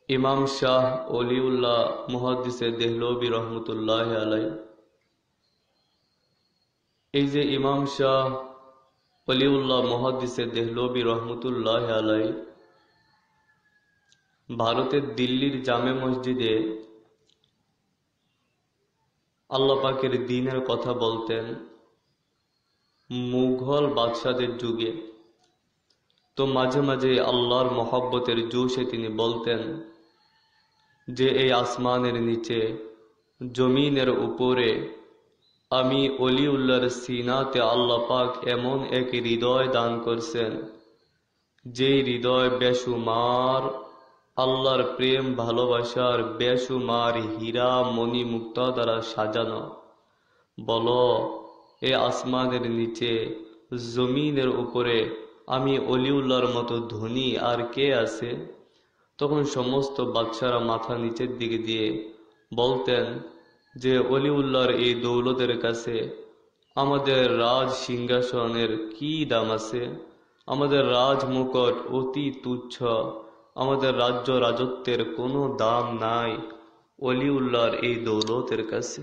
ইমাম শাহ অলিউল্লাহ মুহাদ্দিসে দেহলভী রহমতুল্লাহ আলাই, এই যে ইমাম শাহ অলিউল্লাহ মুহাদ্দিসে দেহলভী রহমতুল্লাহ আলাই ভারতের দিল্লির জামে মসজিদে আল্লাহ পাকের দ্বীনের কথা বলতেন মুঘল বাদশাদের যুগে। তো মাঝে মাঝে আল্লাহর মহব্বতের জোশে তিনি বলতেন যে এই আসমানের নিচে, জমিনের উপরে আমি অলিউল্লাহর সিনাতে আল্লাহ পাক এমন এক হৃদয় দান করছেন, যেই হৃদয় বেসুমার আল্লাহর প্রেম ভালোবাসার বেসুমার হীরা মণি মুক্তা দ্বারা সাজানো। বলো, এ আসমানের নিচে, জমিনের উপরে আমি অলিউল্লাহর মতো ধনী আর কে আছে? তখন সমস্ত বাদশারা মাথা নিচের দিকে দিয়ে বলতেন যে অলিউল্লাহর এই দৌলতের কাছে আমাদের রাজ সিংহাসনের কি দাম আছে? আমাদের রাজ মুকুট অতি তুচ্ছ, আমাদের রাজ্য রাজত্বের কোনো দাম নাই অলিউল্লাহর এই দৌলতের কাছে।